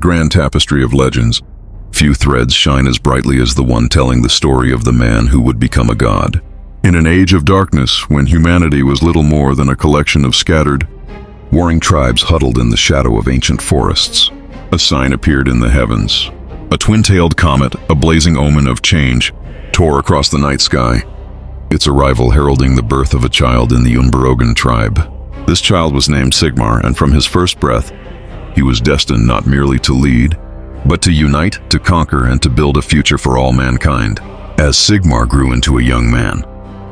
grand tapestry of legends, few threads shine as brightly as the one telling the story of the man who would become a god. In an age of darkness, when humanity was little more than a collection of scattered, warring tribes huddled in the shadow of ancient forests, a sign appeared in the heavens. A twin-tailed comet, a blazing omen of change, tore across the night sky, its arrival heralding the birth of a child in the Unberogen tribe. This child was named Sigmar, and from his first breath, he was destined not merely to lead, but to unite, to conquer, and to build a future for all mankind. As Sigmar grew into a young man,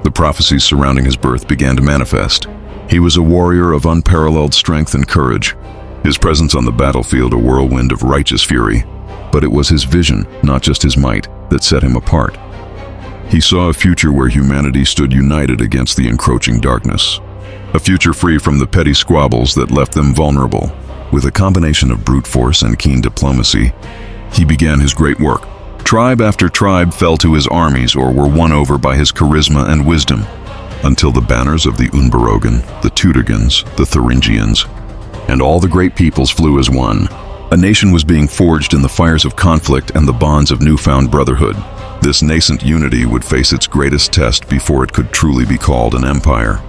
the prophecies surrounding his birth began to manifest. He was a warrior of unparalleled strength and courage, his presence on the battlefield a whirlwind of righteous fury. But it was his vision, not just his might, that set him apart. He saw a future where humanity stood united against the encroaching darkness. A future free from the petty squabbles that left them vulnerable. With a combination of brute force and keen diplomacy, he began his great work. Tribe after tribe fell to his armies or were won over by his charisma and wisdom, until the banners of the Unberogen, the Teutogans, the Thuringians, and all the great peoples flew as one. A nation was being forged in the fires of conflict and the bonds of newfound brotherhood. This nascent unity would face its greatest test before it could truly be called an empire.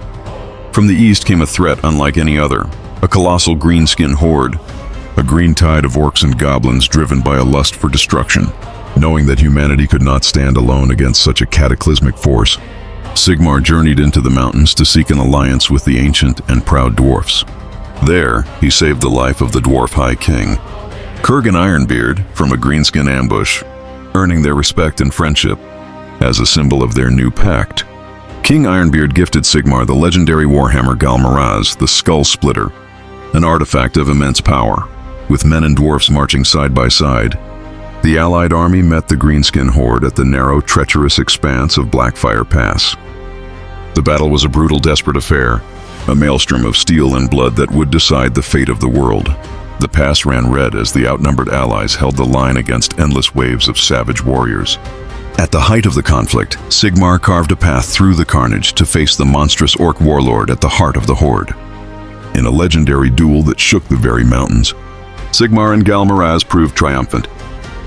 From the east came a threat unlike any other, a colossal greenskin horde, a green tide of orcs and goblins driven by a lust for destruction. Knowing that humanity could not stand alone against such a cataclysmic force, Sigmar journeyed into the mountains to seek an alliance with the ancient and proud dwarfs. There, he saved the life of the dwarf High King, Kurgan Ironbeard, from a greenskin ambush, earning their respect and friendship as a symbol of their new pact. King Ironbeard gifted Sigmar the legendary Warhammer Galmaraz, the Skull Splitter, an artifact of immense power. With men and dwarfs marching side by side, the allied army met the greenskin horde at the narrow, treacherous expanse of Blackfire Pass. The battle was a brutal, desperate affair, a maelstrom of steel and blood that would decide the fate of the world. The pass ran red as the outnumbered allies held the line against endless waves of savage warriors. At the height of the conflict, Sigmar carved a path through the carnage to face the monstrous orc warlord at the heart of the horde. In a legendary duel that shook the very mountains, Sigmar and Galmaraz proved triumphant,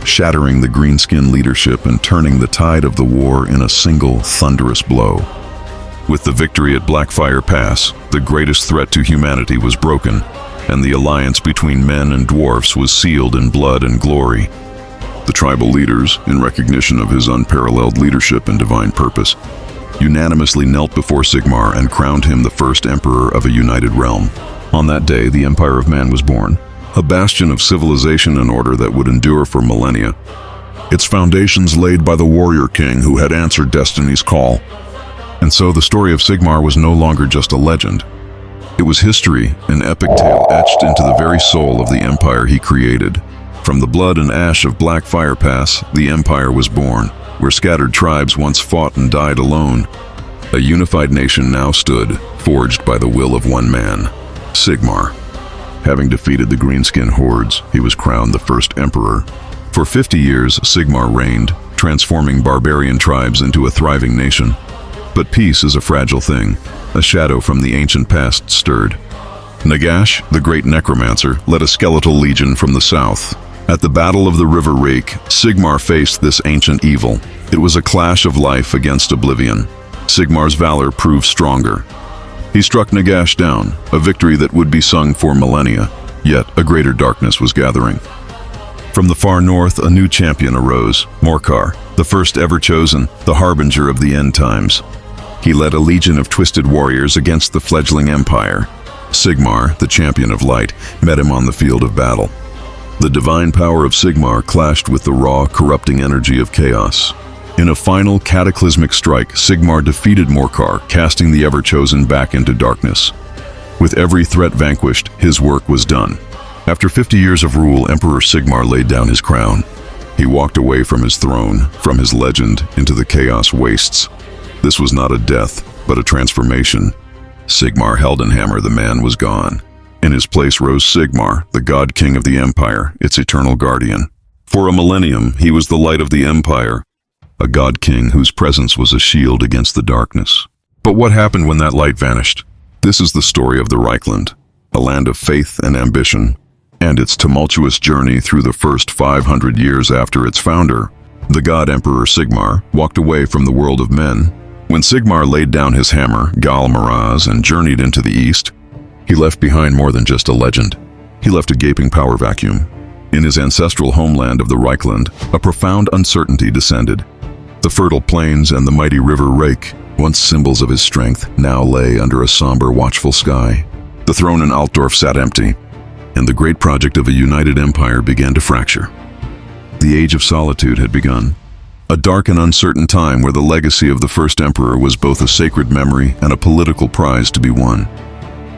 shattering the greenskin leadership and turning the tide of the war in a single thunderous blow. With the victory at Blackfire Pass, the greatest threat to humanity was broken, and the alliance between men and dwarfs was sealed in blood and glory. The tribal leaders, in recognition of his unparalleled leadership and divine purpose, unanimously knelt before Sigmar and crowned him the first emperor of a united realm. On that day, the Empire of Man was born, a bastion of civilization and order that would endure for millennia. Its foundations laid by the warrior king who had answered destiny's call. And so the story of Sigmar was no longer just a legend. It was history, an epic tale etched into the very soul of the empire he created. From the blood and ash of Blackfire Pass, the empire was born, where scattered tribes once fought and died alone. A unified nation now stood, forged by the will of one man, Sigmar. Having defeated the greenskin hordes, he was crowned the first emperor. For 50 years, Sigmar reigned, transforming barbarian tribes into a thriving nation. But peace is a fragile thing. A shadow from the ancient past stirred. Nagash, the great necromancer, led a skeletal legion from the south. At the Battle of the River Rake, Sigmar faced this ancient evil. It was a clash of life against oblivion. Sigmar's valor proved stronger. He struck Nagash down, a victory that would be sung for millennia. Yet a greater darkness was gathering. From the far north, a new champion arose, Morkar, the first ever chosen, the harbinger of the end times. He led a legion of twisted warriors against the fledgling empire. Sigmar, the champion of light, met him on the field of battle. The divine power of Sigmar clashed with the raw, corrupting energy of chaos. In a final cataclysmic strike, Sigmar defeated Morkar, casting the ever-chosen back into darkness. With every threat vanquished, his work was done. After 50 years of rule, Emperor Sigmar laid down his crown. He walked away from his throne, from his legend, into the chaos wastes. This was not a death, but a transformation. Sigmar Heldenhammer, the man, was gone. In his place rose Sigmar, the god king of the empire, its eternal guardian. For a millennium, he was the light of the empire, a god king whose presence was a shield against the darkness. But what happened when that light vanished? This is the story of the Reichland, a land of faith and ambition, and its tumultuous journey through the first 500 years after its founder, the god Emperor Sigmar walked away from the world of men. When Sigmar laid down his hammer, Gal Maraz, and journeyed into the east, he left behind more than just a legend. He left a gaping power vacuum. In his ancestral homeland of the Reichland, a profound uncertainty descended. The fertile plains and the mighty river Reich, once symbols of his strength, now lay under a somber, watchful sky. The throne in Altdorf sat empty, and the great project of a united empire began to fracture. The Age of Solitude had begun, a dark and uncertain time where the legacy of the first emperor was both a sacred memory and a political prize to be won.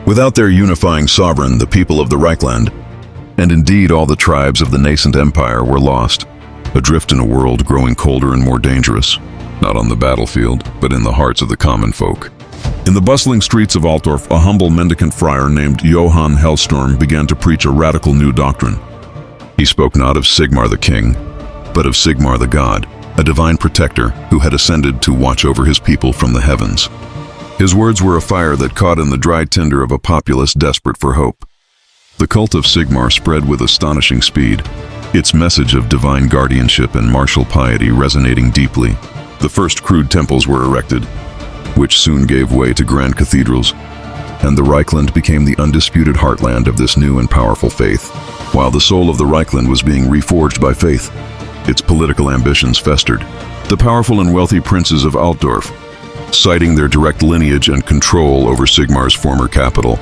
Without their unifying sovereign, the people of the Reichland, and indeed all the tribes of the nascent empire, were lost, adrift in a world growing colder and more dangerous, not on the battlefield, but in the hearts of the common folk. In the bustling streets of Altdorf, a humble mendicant friar named Johann Hellstorm began to preach a radical new doctrine. He spoke not of Sigmar the king, but of Sigmar the god, a divine protector who had ascended to watch over his people from the heavens. His words were a fire that caught in the dry tinder of a populace desperate for hope. The cult of Sigmar spread with astonishing speed, its message of divine guardianship and martial piety resonating deeply. The first crude temples were erected, which soon gave way to grand cathedrals, and the Reichland became the undisputed heartland of this new and powerful faith. While the soul of the Reichland was being reforged by faith, its political ambitions festered. The powerful and wealthy princes of Altdorf, citing their direct lineage and control over Sigmar's former capital,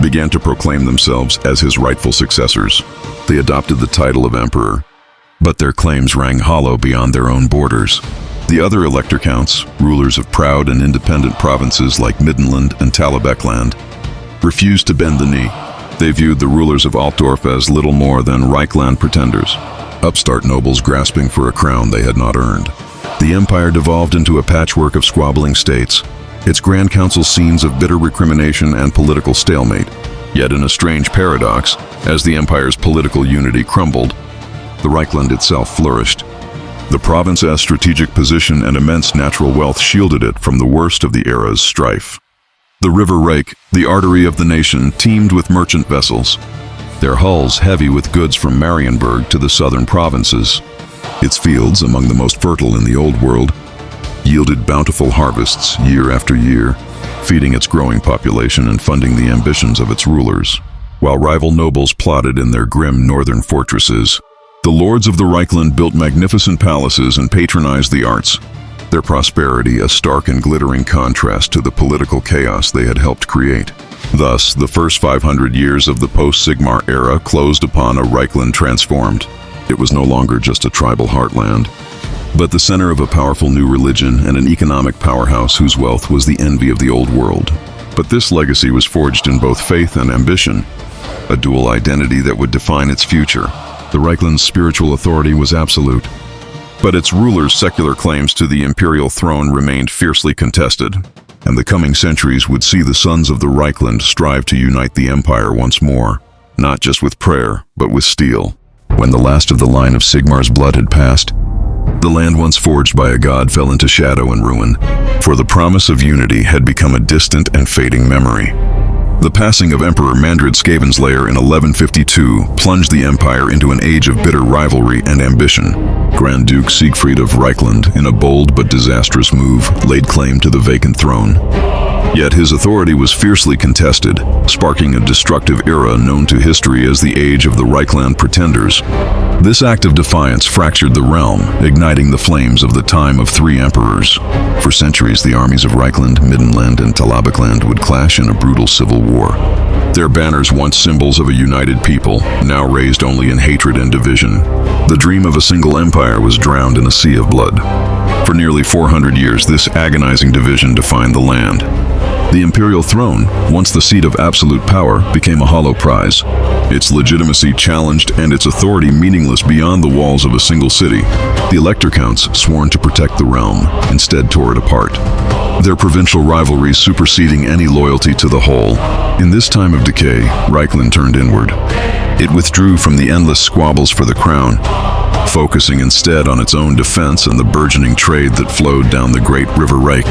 began to proclaim themselves as his rightful successors. They adopted the title of emperor, but their claims rang hollow beyond their own borders. The other Elector Counts, rulers of proud and independent provinces like Middenland and Talabecland, refused to bend the knee. They viewed the rulers of Altdorf as little more than Reichland pretenders, upstart nobles grasping for a crown they had not earned. The empire devolved into a patchwork of squabbling states, its grand council scenes of bitter recrimination and political stalemate. Yet in a strange paradox, as the empire's political unity crumbled, the Reichland itself flourished. The province's strategic position and immense natural wealth shielded it from the worst of the era's strife. The River Reich, the artery of the nation, teemed with merchant vessels, their hulls heavy with goods from Marienburg to the southern provinces. Its fields, among the most fertile in the Old World, yielded bountiful harvests year after year, feeding its growing population and funding the ambitions of its rulers. While rival nobles plotted in their grim northern fortresses, the lords of the Reichland built magnificent palaces and patronized the arts, their prosperity a stark and glittering contrast to the political chaos they had helped create. Thus, the first 500 years of the post-Sigmar era closed upon a Reichland transformed. It was no longer just a tribal heartland, but the center of a powerful new religion and an economic powerhouse whose wealth was the envy of the old world. But this legacy was forged in both faith and ambition, a dual identity that would define its future. The Reichland's spiritual authority was absolute, but its rulers' secular claims to the imperial throne remained fiercely contested, and the coming centuries would see the sons of the Reichland strive to unite the empire once more, not just with prayer, but with steel. When the last of the line of Sigmar's blood had passed, the land once forged by a god fell into shadow and ruin, for the promise of unity had become a distant and fading memory. The passing of Emperor Mandred Skavenslayer in 1152 plunged the empire into an age of bitter rivalry and ambition. Grand Duke Siegfried of Reichland, in a bold but disastrous move, laid claim to the vacant throne. Yet his authority was fiercely contested, sparking a destructive era known to history as the Age of the Reichland Pretenders. This act of defiance fractured the realm, igniting the flames of the time of three emperors. For centuries, the armies of Reichland, Middenland, and Talabecland would clash in a brutal civil war. Their banners, once symbols of a united people, now raised only in hatred and division. The dream of a single empire was drowned in a sea of blood. For nearly 400 years, this agonizing division defined the land. The imperial throne, once the seat of absolute power, became a hollow prize, its legitimacy challenged and its authority meaningless beyond the walls of a single city. The Elector Counts, sworn to protect the realm, instead tore it apart, their provincial rivalries superseding any loyalty to the whole. In this time of decay, Reichland turned inward. It withdrew from the endless squabbles for the crown, focusing instead on its own defense and the burgeoning trade that flowed down the great River Reich.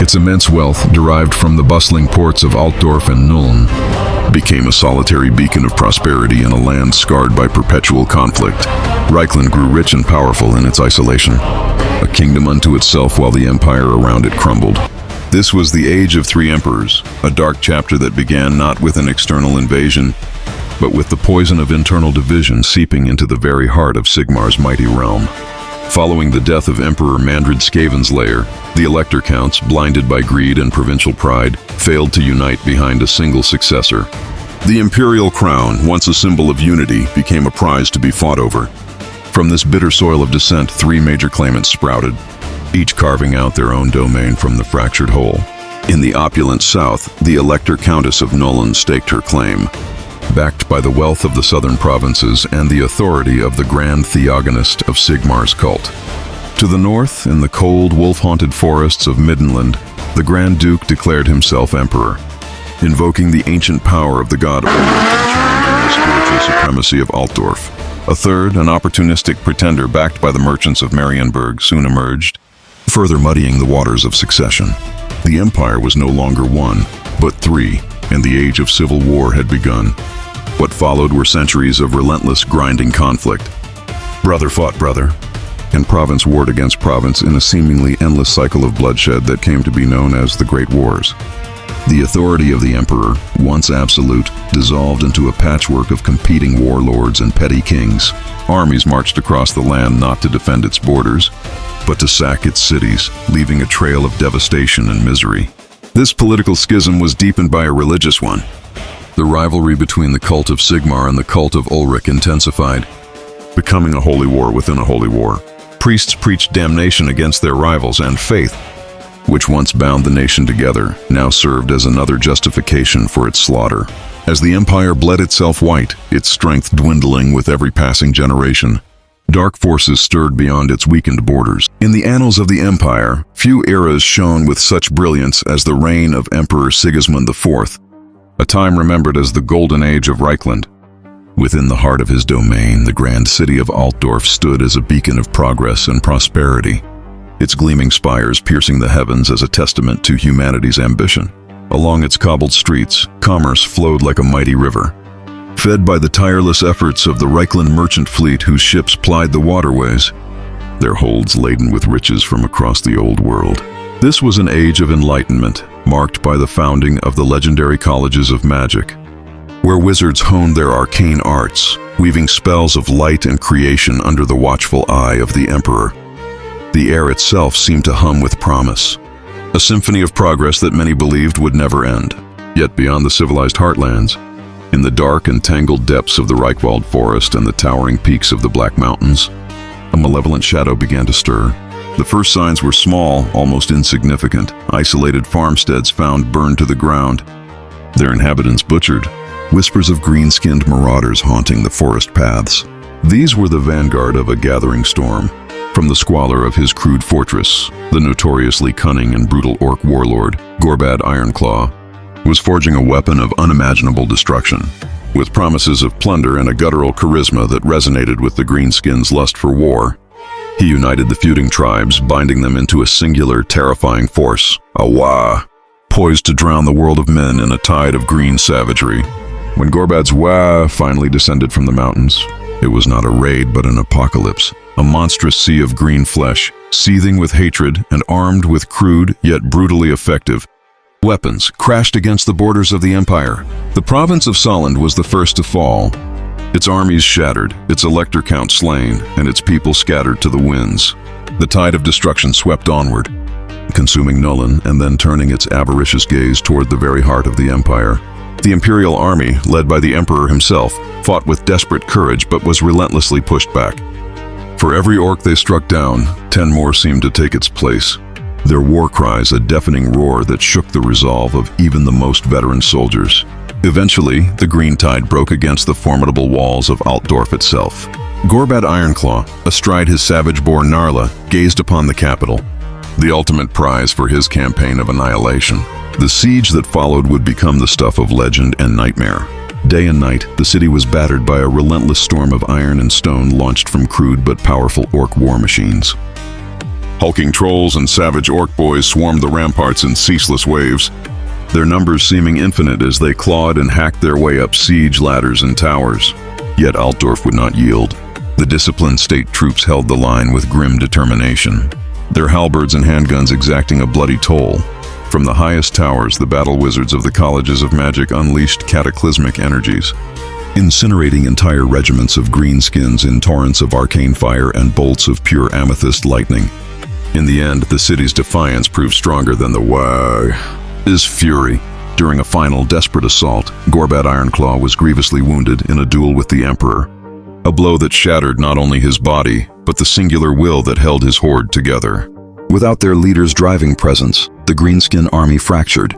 Its immense wealth derived from the bustling ports of Altdorf and Nuln, became a solitary beacon of prosperity in a land scarred by perpetual conflict. Reichland grew rich and powerful in its isolation, a kingdom unto itself while the empire around it crumbled. This was the Age of Three Emperors, a dark chapter that began not with an external invasion, but with the poison of internal division seeping into the very heart of Sigmar's mighty realm. Following the death of Emperor Mandred Skaven's lair, the Elector Counts, blinded by greed and provincial pride, failed to unite behind a single successor. The imperial crown, once a symbol of unity, became a prize to be fought over. From this bitter soil of dissent, three major claimants sprouted, each carving out their own domain from the fractured whole. In the opulent south, the Elector Countess of Nolan staked her claim, backed by the wealth of the southern provinces and the authority of the grand theogonist of Sigmar's cult. To the north, in the cold, wolf-haunted forests of Middenland, the Grand Duke declared himself emperor, invoking the ancient power of the god Ulrich and challenging the spiritual supremacy of Altdorf. A third, an opportunistic pretender backed by the merchants of Marienburg, soon emerged, further muddying the waters of succession. The empire was no longer one, but three, and the age of civil war had begun. What followed were centuries of relentless, grinding conflict. Brother fought brother, and province warred against province in a seemingly endless cycle of bloodshed that came to be known as the Great Wars. The authority of the emperor, once absolute, dissolved into a patchwork of competing warlords and petty kings. Armies marched across the land not to defend its borders, but to sack its cities, leaving a trail of devastation and misery. This political schism was deepened by a religious one. The rivalry between the cult of Sigmar and the cult of Ulrich intensified, becoming a holy war within a holy war. Priests preached damnation against their rivals, and faith, which once bound the nation together, now served as another justification for its slaughter. As the empire bled itself white, its strength dwindling with every passing generation, dark forces stirred beyond its weakened borders. In the annals of the empire, few eras shone with such brilliance as the reign of Emperor Sigismund IV, a time remembered as the Golden Age of Reichland. Within the heart of his domain, the grand city of Altdorf stood as a beacon of progress and prosperity, its gleaming spires piercing the heavens as a testament to humanity's ambition. Along its cobbled streets, commerce flowed like a mighty river, fed by the tireless efforts of the Reichland merchant fleet whose ships plied the waterways, their holds laden with riches from across the old world. This was an age of enlightenment, marked by the founding of the legendary colleges of magic, where wizards honed their arcane arts, weaving spells of light and creation under the watchful eye of the emperor. The air itself seemed to hum with promise, a symphony of progress that many believed would never end. Yet beyond the civilized heartlands, in the dark and tangled depths of the Reichwald forest and the towering peaks of the Black Mountains, a malevolent shadow began to stir. The first signs were small, almost insignificant, isolated farmsteads found burned to the ground, their inhabitants butchered, whispers of green-skinned marauders haunting the forest paths. These were the vanguard of a gathering storm. From the squalor of his crude fortress, the notoriously cunning and brutal orc warlord, Gorbad Ironclaw, was forging a weapon of unimaginable destruction. With promises of plunder and a guttural charisma that resonated with the greenskins' lust for war, he united the feuding tribes, binding them into a singular, terrifying force, a Wa, poised to drown the world of men in a tide of green savagery. When Gorbad's Wa finally descended from the mountains, it was not a raid but an apocalypse, a monstrous sea of green flesh, seething with hatred and armed with crude yet brutally effective weapons, crashed against the borders of the empire. The province of Solland was the first to fall, its armies shattered, its Elector Counts slain, and its people scattered to the winds. The tide of destruction swept onward, consuming Nolan and then turning its avaricious gaze toward the very heart of the empire. The imperial army, led by the emperor himself, fought with desperate courage but was relentlessly pushed back. For every orc they struck down, 10 more seemed to take its place, their war cries a deafening roar that shook the resolve of even the most veteran soldiers. Eventually, the green tide broke against the formidable walls of Altdorf itself. Gorbad Ironclaw, astride his savage boar Narla, gazed upon the capital, the ultimate prize for his campaign of annihilation. The siege that followed would become the stuff of legend and nightmare. Day and night, the city was battered by a relentless storm of iron and stone launched from crude but powerful orc war machines. Hulking trolls and savage orc boys swarmed the ramparts in ceaseless waves, their numbers seeming infinite as they clawed and hacked their way up siege ladders and towers. Yet Altdorf would not yield. The disciplined state troops held the line with grim determination, their halberds and handguns exacting a bloody toll. From the highest towers, the battle wizards of the colleges of magic unleashed cataclysmic energies, incinerating entire regiments of greenskins in torrents of arcane fire and bolts of pure amethyst lightning. In the end, the city's defiance proved stronger than his fury. During a final desperate assault, Gorbat Ironclaw was grievously wounded in a duel with the Emperor, a blow that shattered not only his body, but the singular will that held his horde together. Without their leader's driving presence, the Greenskin army fractured,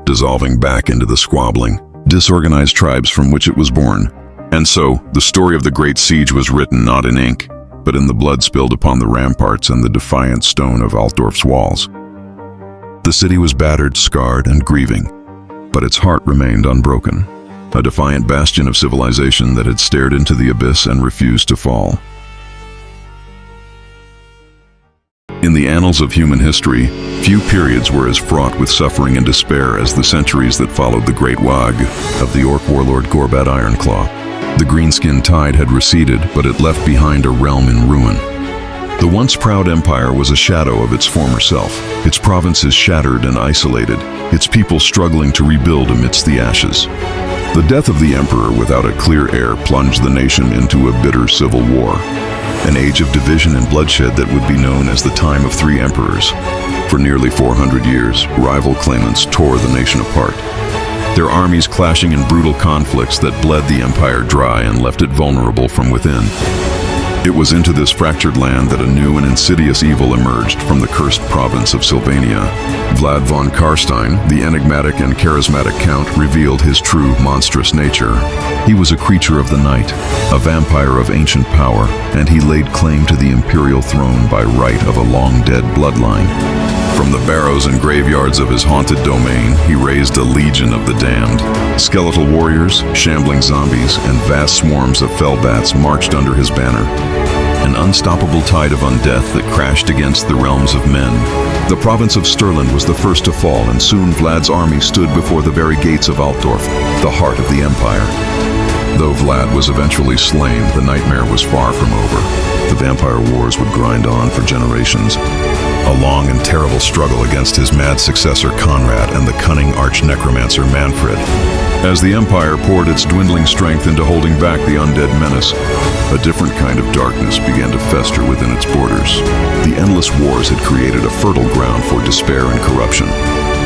dissolving back into the squabbling, disorganized tribes from which it was born. And so, the story of the Great Siege was written not in ink, but in the blood spilled upon the ramparts and the defiant stone of Altdorf's walls. The city was battered, scarred, and grieving, but its heart remained unbroken, a defiant bastion of civilization that had stared into the abyss and refused to fall. In the annals of human history, few periods were as fraught with suffering and despair as the centuries that followed the Great Wag of the Orc warlord Gorbat Ironclaw. The Greenskin tide had receded, but it left behind a realm in ruin. The once proud empire was a shadow of its former self, its provinces shattered and isolated, its people struggling to rebuild amidst the ashes. The death of the emperor without a clear heir plunged the nation into a bitter civil war, an age of division and bloodshed that would be known as the Time of Three Emperors. For nearly 400 years, rival claimants tore the nation apart, their armies clashing in brutal conflicts that bled the empire dry and left it vulnerable from within. It was into this fractured land that a new and insidious evil emerged from the cursed province of Sylvania. Vlad von Karstein, the enigmatic and charismatic count, revealed his true monstrous nature. He was a creature of the night, a vampire of ancient power, and he laid claim to the imperial throne by right of a long-dead bloodline. From the barrows and graveyards of his haunted domain, he raised a legion of the damned. Skeletal warriors, shambling zombies, and vast swarms of fellbats marched under his banner. An unstoppable tide of undeath that crashed against the realms of men. The province of Stirland was the first to fall, and soon Vlad's army stood before the very gates of Altdorf, the heart of the empire. Though Vlad was eventually slain, the nightmare was far from over. The vampire wars would grind on for generations. A long and terrible struggle against his mad successor Conrad and the cunning arch-necromancer Manfred. As the empire poured its dwindling strength into holding back the undead menace, a different kind of darkness began to fester within its borders. The endless wars had created a fertile ground for despair and corruption,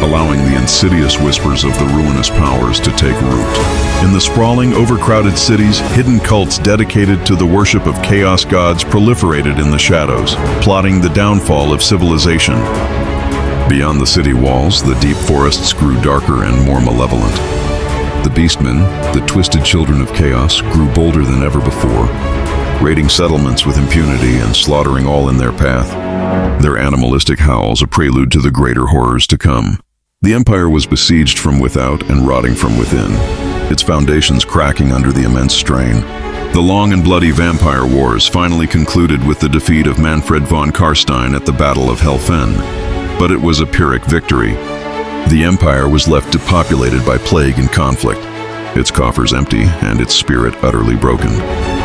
allowing the insidious whispers of the ruinous powers to take root. In the sprawling, overcrowded cities, hidden cults dedicated to the worship of chaos gods proliferated in the shadows, plotting the downfall of civilization. Beyond the city walls, the deep forests grew darker and more malevolent. The beastmen, the twisted children of chaos, grew bolder than ever before, raiding settlements with impunity and slaughtering all in their path, their animalistic howls a prelude to the greater horrors to come. The empire was besieged from without and rotting from within, its foundations cracking under the immense strain. The long and bloody vampire wars finally concluded with the defeat of Manfred von Karstein at the Battle of Helfen, but it was a Pyrrhic victory. The empire was left depopulated by plague and conflict, its coffers empty and its spirit utterly broken.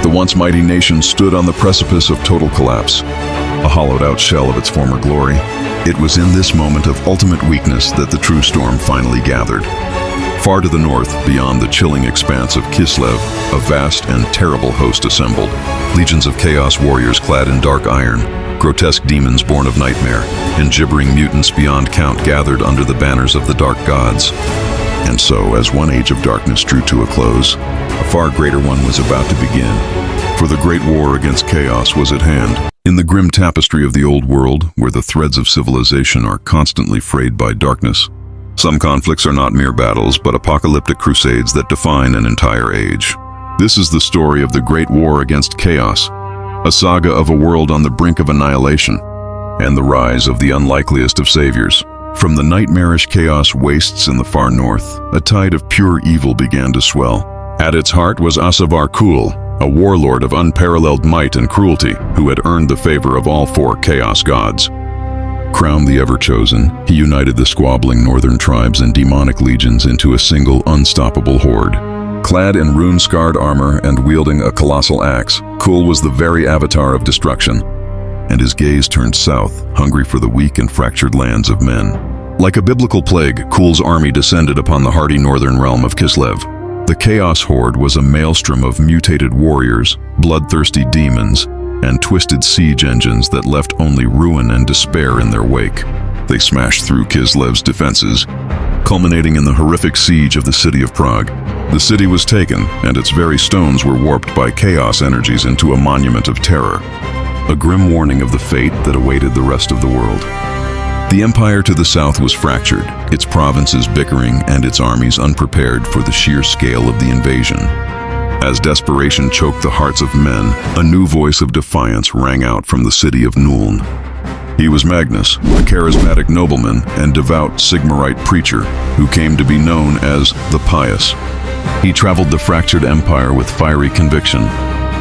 The once mighty nation stood on the precipice of total collapse, a hollowed-out shell of its former glory. It was in this moment of ultimate weakness that the true storm finally gathered. Far to the north, beyond the chilling expanse of Kislev, a vast and terrible host assembled. Legions of chaos warriors clad in dark iron, grotesque demons born of nightmare, and gibbering mutants beyond count gathered under the banners of the dark gods. And so, as one age of darkness drew to a close, a far greater one was about to begin. For the great war against chaos was at hand. In the grim tapestry of the old world, where the threads of civilization are constantly frayed by darkness, some conflicts are not mere battles, but apocalyptic crusades that define an entire age. This is the story of the Great War against Chaos, a saga of a world on the brink of annihilation, and the rise of the unlikeliest of saviors. From the nightmarish chaos wastes in the far north, a tide of pure evil began to swell. At its heart was Asavar Kul, a warlord of unparalleled might and cruelty, who had earned the favor of all four chaos gods. Crowned the Ever-Chosen, he united the squabbling northern tribes and demonic legions into a single unstoppable horde. Clad in rune-scarred armor and wielding a colossal axe, Kull was the very avatar of destruction, and his gaze turned south, hungry for the weak and fractured lands of men. Like a biblical plague, Kull's army descended upon the hardy northern realm of Kislev. The Chaos Horde was a maelstrom of mutated warriors, bloodthirsty demons, and twisted siege engines that left only ruin and despair in their wake. They smashed through Kislev's defenses, culminating in the horrific siege of the city of Prague. The city was taken, and its very stones were warped by chaos energies into a monument of terror, a grim warning of the fate that awaited the rest of the world. The empire to the south was fractured, its provinces bickering and its armies unprepared for the sheer scale of the invasion. As desperation choked the hearts of men, a new voice of defiance rang out from the city of Nuln. He was Magnus, a charismatic nobleman and devout Sigmarite preacher who came to be known as the Pious. He traveled the fractured empire with fiery conviction,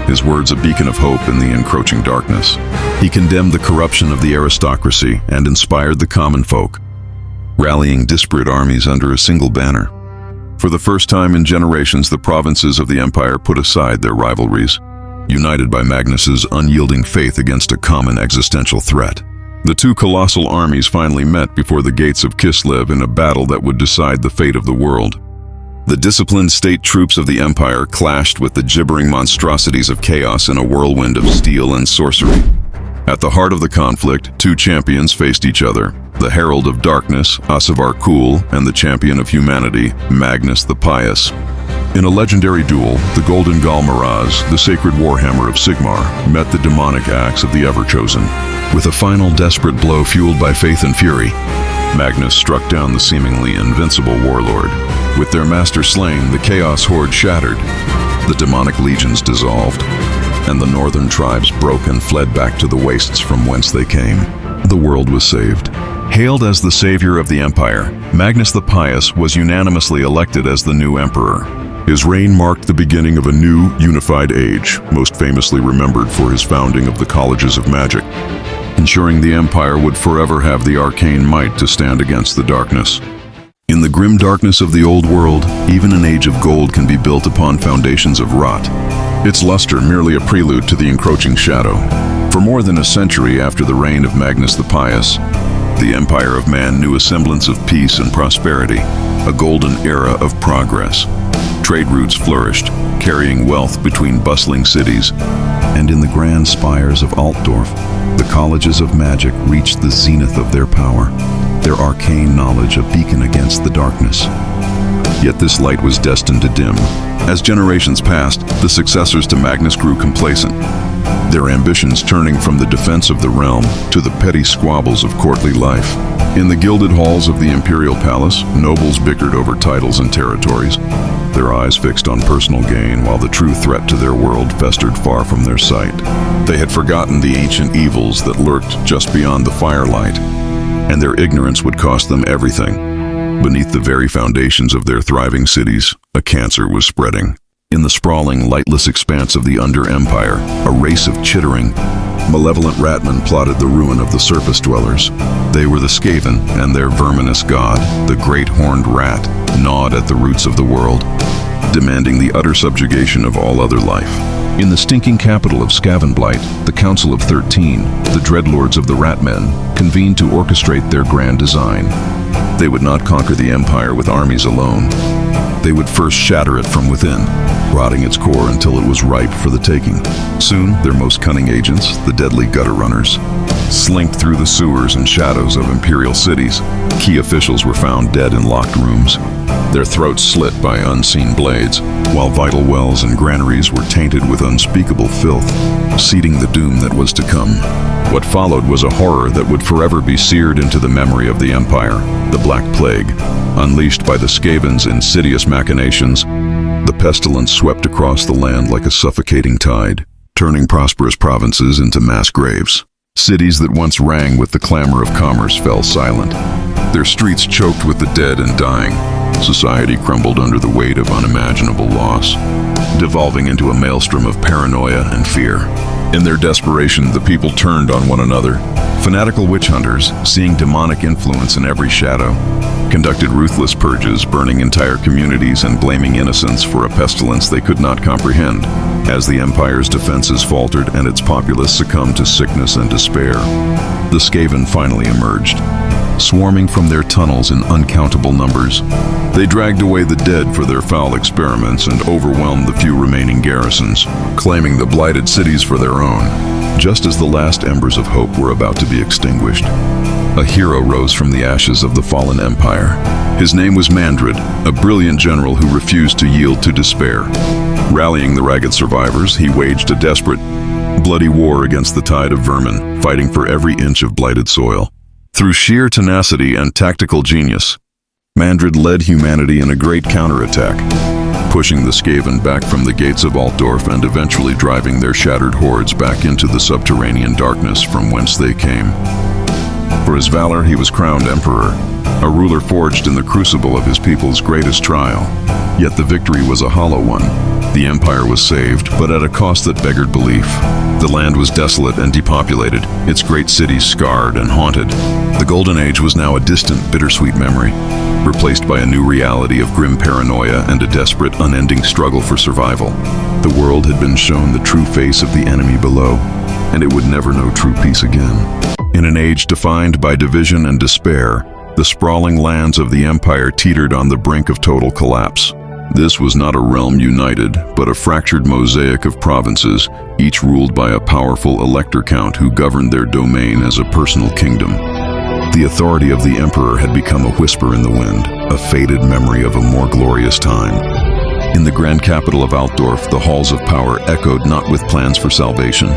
his words a beacon of hope in the encroaching darkness. He condemned the corruption of the aristocracy and inspired the common folk, rallying disparate armies under a single banner. For the first time in generations, the provinces of the empire put aside their rivalries, united by Magnus's unyielding faith against a common existential threat. The two colossal armies finally met before the gates of Kislev in a battle that would decide the fate of the world. The disciplined state troops of the empire clashed with the gibbering monstrosities of chaos in a whirlwind of steel and sorcery. At the heart of the conflict, two champions faced each other: the Herald of Darkness, Asavar Kull, and the champion of humanity, Magnus the Pious. In a legendary duel, the Golden Gal Miraz, the sacred warhammer of Sigmar, met the demonic axe of the Ever-Chosen. With a final desperate blow fueled by faith and fury, Magnus struck down the seemingly invincible warlord. With their master slain, the Chaos Horde shattered, the demonic legions dissolved, and the northern tribes broke and fled back to the wastes from whence they came. The world was saved. Hailed as the savior of the empire, Magnus the Pious was unanimously elected as the new emperor. His reign marked the beginning of a new, unified age, most famously remembered for his founding of the Colleges of Magic, ensuring the empire would forever have the arcane might to stand against the darkness. In the grim darkness of the old world, even an age of gold can be built upon foundations of rot, its luster merely a prelude to the encroaching shadow. For more than a century after the reign of Magnus the Pious, the Empire of Man knew a semblance of peace and prosperity, a golden era of progress. Trade routes flourished, carrying wealth between bustling cities, and in the grand spires of Altdorf, the colleges of magic reached the zenith of their power, their arcane knowledge a beacon against the darkness. Yet this light was destined to dim. As generations passed, the successors to Magnus grew complacent, their ambitions turning from the defense of the realm to the petty squabbles of courtly life. In the gilded halls of the imperial palace, nobles bickered over titles and territories, their eyes fixed on personal gain while the true threat to their world festered far from their sight. They had forgotten the ancient evils that lurked just beyond the firelight, and their ignorance would cost them everything. Beneath the very foundations of their thriving cities, a cancer was spreading. In the sprawling, lightless expanse of the Under-Empire, a race of chittering, malevolent ratmen plotted the ruin of the surface dwellers. They were the Skaven, and their verminous god, the great horned rat, gnawed at the roots of the world, demanding the utter subjugation of all other life. In the stinking capital of Skavenblight, the Council of 13, the dreadlords of the Ratmen, convened to orchestrate their grand design. They would not conquer the empire with armies alone. They would first shatter it from within, rotting its core until it was ripe for the taking. Soon, their most cunning agents, the deadly gutter runners, slinked through the sewers and shadows of imperial cities. Key officials were found dead in locked rooms, their throats slit by unseen blades, while vital wells and granaries were tainted with unspeakable filth, seeding the doom that was to come. What followed was a horror that would forever be seared into the memory of the Empire, the Black Plague. Unleashed by the Skaven's insidious machinations, the pestilence swept across the land like a suffocating tide, turning prosperous provinces into mass graves. Cities that once rang with the clamor of commerce fell silent, their streets choked with the dead and dying. Society crumbled under the weight of unimaginable loss, devolving into a maelstrom of paranoia and fear. In their desperation, the people turned on one another. Fanatical witch hunters, seeing demonic influence in every shadow, conducted ruthless purges, burning entire communities and blaming innocents for a pestilence they could not comprehend. As the Empire's defenses faltered and its populace succumbed to sickness and despair, the Skaven finally emerged. Swarming from their tunnels in uncountable numbers, they dragged away the dead for their foul experiments and overwhelmed the few remaining garrisons, claiming the blighted cities for their own. Just as the last embers of hope were about to be extinguished, a hero rose from the ashes of the fallen empire. His name was Mandred, a brilliant general who refused to yield to despair. Rallying the ragged survivors, he waged a desperate, bloody war against the tide of vermin, fighting for every inch of blighted soil. Through sheer tenacity and tactical genius, Mandred led humanity in a great counterattack, pushing the Skaven back from the gates of Altdorf and eventually driving their shattered hordes back into the subterranean darkness from whence they came. For his valor, he was crowned emperor, a ruler forged in the crucible of his people's greatest trial. Yet the victory was a hollow one. The empire was saved, but at a cost that beggared belief. The land was desolate and depopulated, its great cities scarred and haunted. The Golden Age was now a distant, bittersweet memory, replaced by a new reality of grim paranoia and a desperate, unending struggle for survival. The world had been shown the true face of the enemy below, and it would never know true peace again. In an age defined by division and despair, the sprawling lands of the empire teetered on the brink of total collapse. This was not a realm united, but a fractured mosaic of provinces, each ruled by a powerful Elector Count who governed their domain as a personal kingdom. The authority of the emperor had become a whisper in the wind, a faded memory of a more glorious time. In the grand capital of Altdorf, the halls of power echoed not with plans for salvation,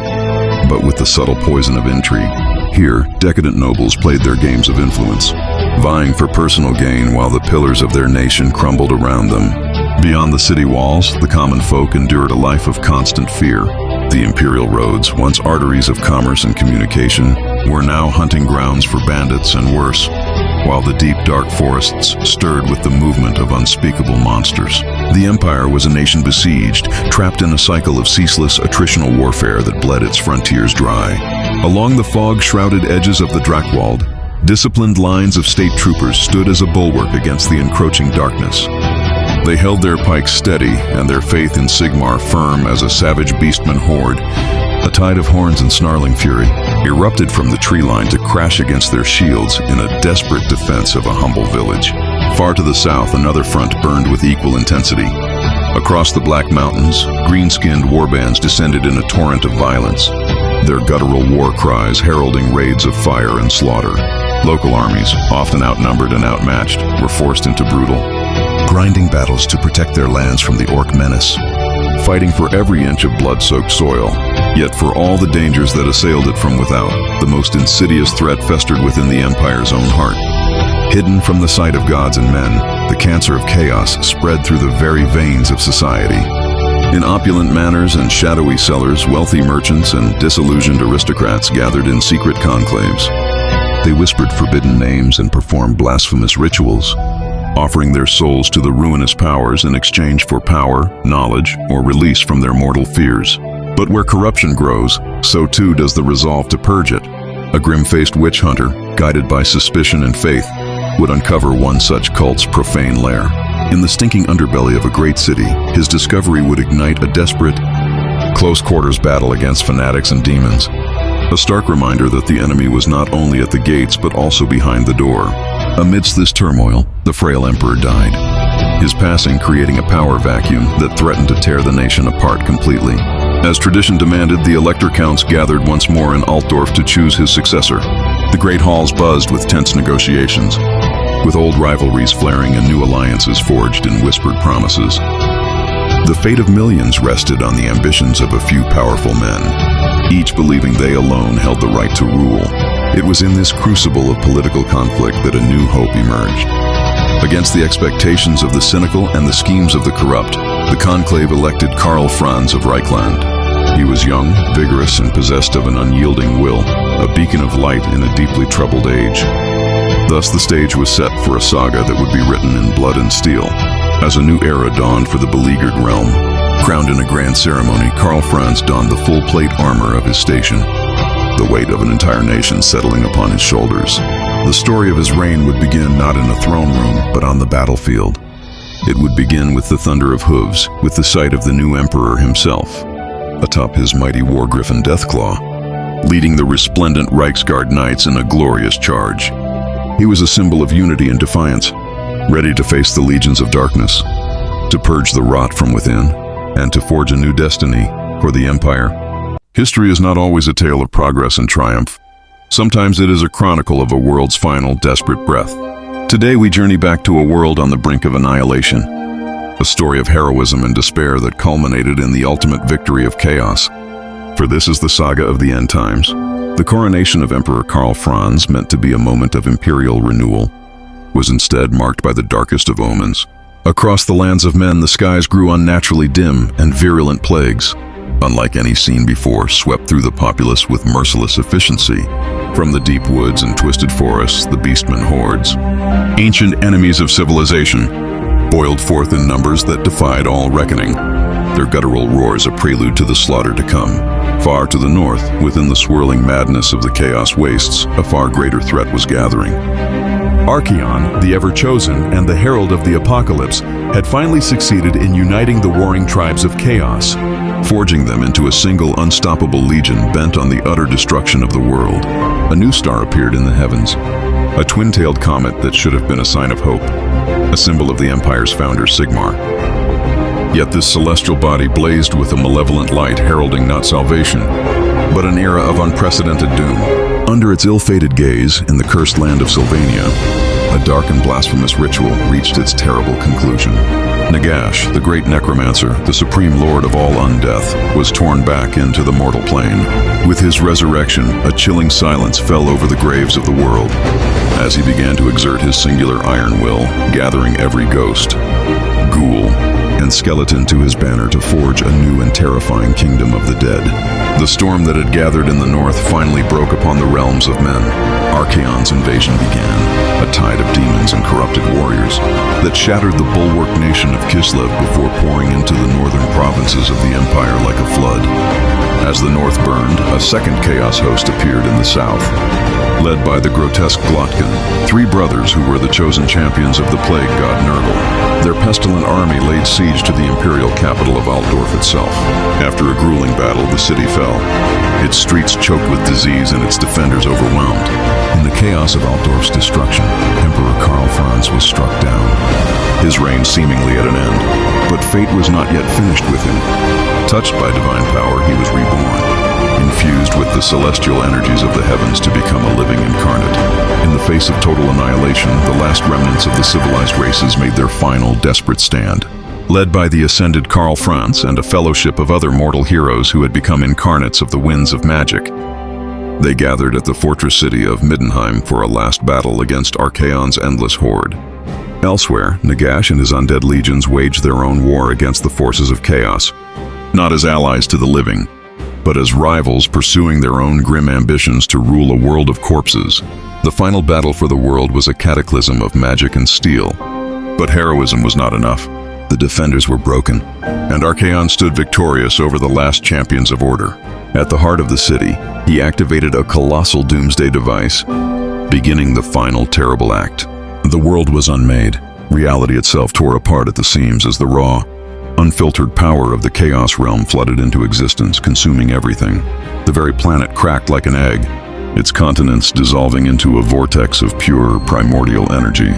but with the subtle poison of intrigue. Here, decadent nobles played their games of influence, vying for personal gain while the pillars of their nation crumbled around them. Beyond the city walls, the common folk endured a life of constant fear. The imperial roads, once arteries of commerce and communication, were now hunting grounds for bandits and worse, while the deep, dark forests stirred with the movement of unspeakable monsters. The empire was a nation besieged, trapped in a cycle of ceaseless attritional warfare that bled its frontiers dry. Along the fog-shrouded edges of the Drakewald, disciplined lines of state troopers stood as a bulwark against the encroaching darkness. They held their pikes steady and their faith in Sigmar firm as a savage beastman horde. A tide of horns and snarling fury erupted from the tree line to crash against their shields in a desperate defense of a humble village. Far to the south, another front burned with equal intensity. Across the Black Mountains, green-skinned warbands descended in a torrent of violence, their guttural war cries heralding raids of fire and slaughter. Local armies, often outnumbered and outmatched, were forced into brutal, grinding battles to protect their lands from the Orc menace, fighting for every inch of blood-soaked soil. Yet for all the dangers that assailed it from without, the most insidious threat festered within the Empire's own heart. Hidden from the sight of gods and men, the cancer of chaos spread through the very veins of society. In opulent manors and shadowy cellars, wealthy merchants and disillusioned aristocrats gathered in secret conclaves. They whispered forbidden names and performed blasphemous rituals, offering their souls to the ruinous powers in exchange for power, knowledge, or release from their mortal fears. But where corruption grows, so too does the resolve to purge it. A grim-faced witch hunter, guided by suspicion and faith, would uncover one such cult's profane lair. In the stinking underbelly of a great city, his discovery would ignite a desperate, close-quarters battle against fanatics and demons. A stark reminder that the enemy was not only at the gates but also behind the door. Amidst this turmoil, the frail emperor died, his passing creating a power vacuum that threatened to tear the nation apart completely. As tradition demanded, the Elector Counts gathered once more in Altdorf to choose his successor. The great halls buzzed with tense negotiations, with old rivalries flaring and new alliances forged in whispered promises. The fate of millions rested on the ambitions of a few powerful men, each believing they alone held the right to rule. It was in this crucible of political conflict that a new hope emerged. Against the expectations of the cynical and the schemes of the corrupt, the conclave elected Karl Franz of Reichland. He was young, vigorous, and possessed of an unyielding will, a beacon of light in a deeply troubled age. Thus the stage was set for a saga that would be written in blood and steel, as a new era dawned for the beleaguered realm. Crowned in a grand ceremony, Karl Franz donned the full plate armor of his station, the weight of an entire nation settling upon his shoulders. The story of his reign would begin not in a throne room, but on the battlefield. It would begin with the thunder of hooves, with the sight of the new emperor himself, atop his mighty war griffin Deathclaw, leading the resplendent Reichsguard knights in a glorious charge. He was a symbol of unity and defiance, ready to face the legions of darkness, to purge the rot from within, and to forge a new destiny for the Empire. History is not always a tale of progress and triumph. Sometimes it is a chronicle of a world's final, desperate breath. Today we journey back to a world on the brink of annihilation, a story of heroism and despair that culminated in the ultimate victory of chaos. For this is the saga of the end times. The coronation of Emperor Karl Franz, meant to be a moment of imperial renewal, was instead marked by the darkest of omens. Across the lands of men, the skies grew unnaturally dim, and virulent plagues, unlike any seen before, swept through the populace with merciless efficiency. From the deep woods and twisted forests, the beastmen hordes, ancient enemies of civilization, boiled forth in numbers that defied all reckoning, their guttural roars a prelude to the slaughter to come. Far to the north, within the swirling madness of the chaos wastes, a far greater threat was gathering. Archaon, the ever-chosen and the herald of the apocalypse, had finally succeeded in uniting the warring tribes of chaos, forging them into a single unstoppable legion bent on the utter destruction of the world. A new star appeared in the heavens, a twin-tailed comet that should have been a sign of hope, a symbol of the Empire's founder, Sigmar. Yet this celestial body blazed with a malevolent light heralding not salvation, but an era of unprecedented doom. Under its ill-fated gaze, in the cursed land of Sylvania, a dark and blasphemous ritual reached its terrible conclusion. Nagash, the great necromancer, the supreme lord of all undeath, was torn back into the mortal plane. With his resurrection, a chilling silence fell over the graves of the world, as he began to exert his singular iron will, gathering every ghost, ghoul, and skeleton to his banner to forge a new and terrifying kingdom of the dead. The storm that had gathered in the north finally broke upon the realms of men. Archaon's invasion began, a tide of demons and corrupted warriors that shattered the bulwark nation of Kislev before pouring into the northern provinces of the Empire like a flood. As the north burned, a second chaos host appeared in the south, led by the grotesque Glotkin, three brothers who were the chosen champions of the plague god Nurgle. Their pestilent army laid siege to the imperial capital of Altdorf itself. After a grueling battle, the city fell, its streets choked with disease and its defenders overwhelmed. In the chaos of Altdorf's destruction, Emperor Karl Franz was struck down, his reign seemingly at an end. But fate was not yet finished with him. Touched by divine power, he was reborn, infused with the celestial energies of the heavens to become a living incarnate. In the face of total annihilation, the last remnants of the civilized races made their final, desperate stand. Led by the ascended Karl Franz and a fellowship of other mortal heroes who had become incarnates of the winds of magic, they gathered at the fortress city of Middenheim for a last battle against Archaon's endless horde. Elsewhere, Nagash and his undead legions waged their own war against the forces of chaos, not as allies to the living, but as rivals pursuing their own grim ambitions to rule a world of corpses. The final battle for the world was a cataclysm of magic and steel. But heroism was not enough. The defenders were broken, and Archaon stood victorious over the last champions of order. At the heart of the city, he activated a colossal doomsday device, beginning the final terrible act. The world was unmade. Reality itself tore apart at the seams as the raw, unfiltered power of the Chaos Realm flooded into existence, consuming everything. The very planet cracked like an egg, its continents dissolving into a vortex of pure, primordial energy.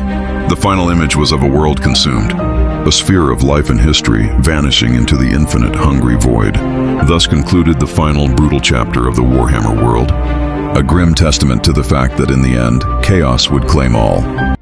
The final image was of a world consumed, a sphere of life and history vanishing into the infinite, hungry void. Thus concluded the final, brutal chapter of the Warhammer world, a grim testament to the fact that in the end, chaos would claim all.